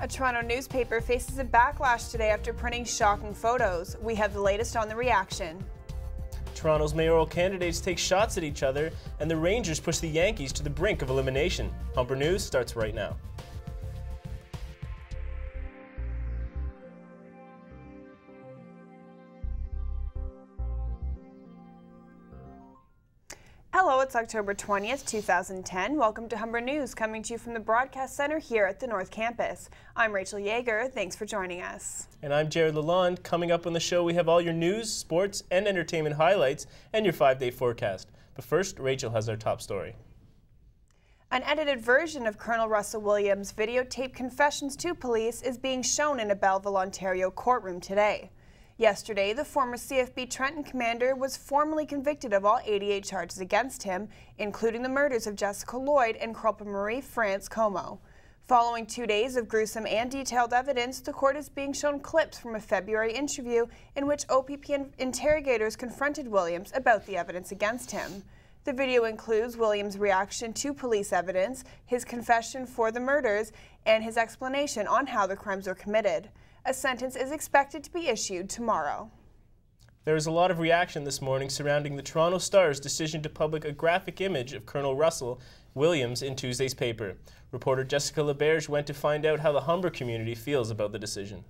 A Toronto newspaper faces a backlash today after printing shocking photos. We have the latest on the reaction. Toronto's mayoral candidates take shots at each other, and the Rangers push the Yankees to the brink of elimination. Humber News starts right now. Hello, it's October 20th, 2010. Welcome to Humber News, coming to you from the Broadcast Center here at the North Campus. I'm Rachel Yeager. Thanks for joining us. And I'm Jared Lalonde. Coming up on the show, we have all your news, sports, and entertainment highlights, and your 5-day forecast. But first, Rachel has our top story. An edited version of Colonel Russell Williams' videotaped confessions to police is being shown in a Belleville, Ontario courtroom today. Yesterday, the former CFB Trenton commander was formally convicted of all 88 charges against him, including the murders of Jessica Lloyd and Corporal Marie France Como. Following 2 days of gruesome and detailed evidence, the court is being shown clips from a February interview in which OPP interrogators confronted Williams about the evidence against him. The video includes Williams' reaction to police evidence, his confession for the murders, and his explanation on how the crimes were committed. A sentence is expected to be issued tomorrow. There was a lot of reaction this morning surrounding the Toronto Star's decision to publish a graphic image of Colonel Russell Williams in Tuesday's paper. Reporter Jessica Laberge went to find out how the Humber community feels about the decision.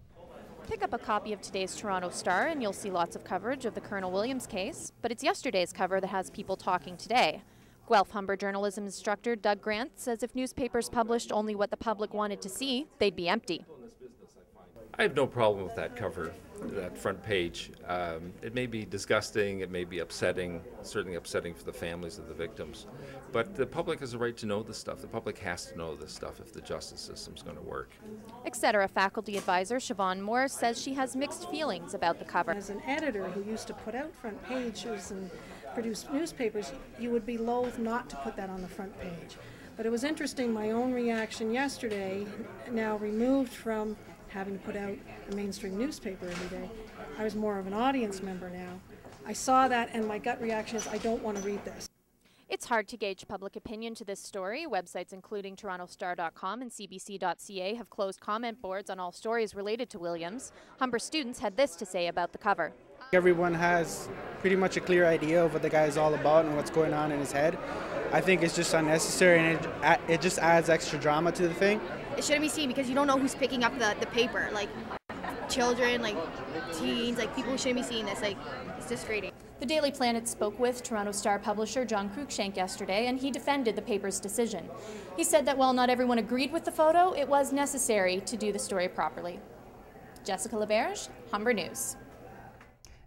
Pick up a copy of today's Toronto Star and you'll see lots of coverage of the Colonel Williams case, but it's yesterday's cover that has people talking today. Guelph Humber journalism instructor Doug Grant says if newspapers published only what the public wanted to see, they'd be empty. I have no problem with that cover, that front page. It may be disgusting, it may be upsetting, certainly upsetting for the families of the victims. But the public has a right to know this stuff. The public has to know this stuff if the justice system's going to work. Etc. faculty advisor Siobhan Moore says she has mixed feelings about the cover. As an editor who used to put out front pages and produce newspapers, you would be loath not to put that on the front page. But it was interesting, my own reaction yesterday, now removed from having to put out a mainstream newspaper every day. I was more of an audience member now. I saw that and my gut reaction is I don't want to read this. It's hard to gauge public opinion to this story. Websites including TorontoStar.com and CBC.ca have closed comment boards on all stories related to Williams. Humber students had this to say about the cover. Everyone has pretty much a clear idea of what the guy is all about and what's going on in his head. I think it's just unnecessary and it just adds extra drama to the thing. It shouldn't be seen because you don't know who's picking up the paper. Like children, like teens, like people shouldn't be seeing this. Like it's disgrading. The Daily Planet spoke with Toronto Star publisher John Cruikshank yesterday, and he defended the paper's decision. He said that while not everyone agreed with the photo, it was necessary to do the story properly. Jessica Laberge, Humber News.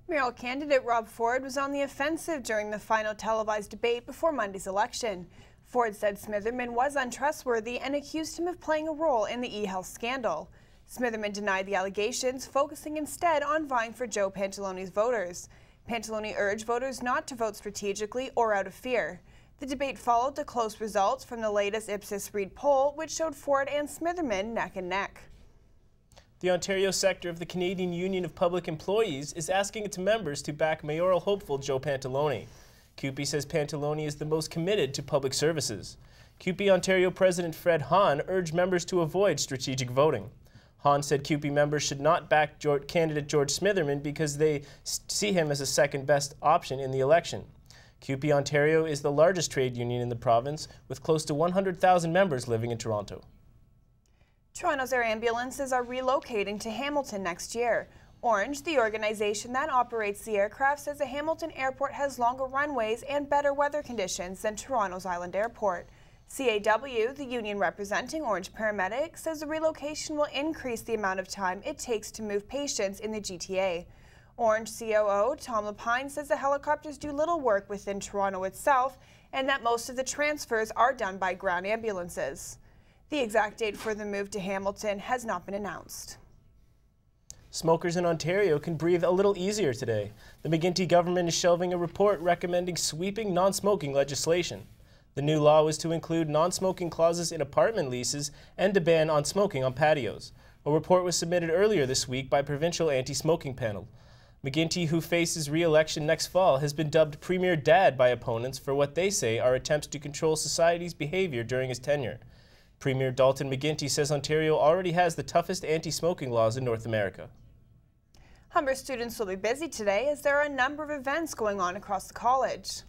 Mayoral candidate Rob Ford was on the offensive during the final televised debate before Monday's election. Ford said Smitherman was untrustworthy and accused him of playing a role in the e-health scandal. Smitherman denied the allegations, focusing instead on vying for Joe Pantaloni's voters. Pantaloni urged voters not to vote strategically or out of fear. The debate followed the close results from the latest Ipsos Reid poll, which showed Ford and Smitherman neck and neck. The Ontario sector of the Canadian Union of Public Employees is asking its members to back mayoral hopeful Joe Pantaloni. CUPE says Pantaloni is the most committed to public services. CUPE Ontario President Fred Hahn urged members to avoid strategic voting. Hahn said CUPE members should not back candidate George Smitherman because they see him as a second best option in the election. CUPE Ontario is the largest trade union in the province, with close to 100,000 members living in Toronto. Toronto's air ambulances are relocating to Hamilton next year. Orange, the organization that operates the aircraft, says the Hamilton Airport has longer runways and better weather conditions than Toronto's Island Airport. CAW, the union representing Orange paramedics, says the relocation will increase the amount of time it takes to move patients in the GTA. Orange COO Tom Lapine says the helicopters do little work within Toronto itself and that most of the transfers are done by ground ambulances. The exact date for the move to Hamilton has not been announced. Smokers in Ontario can breathe a little easier today. The McGuinty government is shelving a report recommending sweeping non-smoking legislation. The new law was to include non-smoking clauses in apartment leases and a ban on smoking on patios. A report was submitted earlier this week by Provincial Anti-Smoking Panel. McGuinty, who faces re-election next fall, has been dubbed Premier Dad by opponents for what they say are attempts to control society's behavior during his tenure. Premier Dalton McGuinty says Ontario already has the toughest anti-smoking laws in North America. Humber students will be busy today as there are a number of events going on across the college.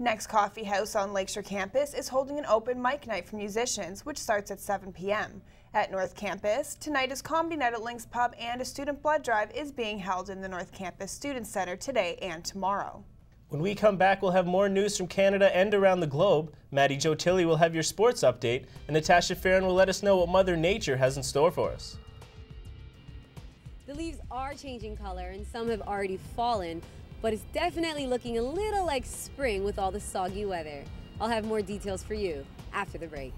Next Coffee House on Lakeshore Campus is holding an open mic night for musicians, which starts at 7 p.m. At North Campus, tonight is Comedy Night at Lynx Pub, and a student blood drive is being held in the North Campus Student Center today and tomorrow. When we come back, we'll have more news from Canada and around the globe. Maddie Jo Tilley will have your sports update, and Natasha Farron will let us know what Mother Nature has in store for us. The leaves are changing color and some have already fallen, but it's definitely looking a little like spring with all the soggy weather. I'll have more details for you after the break.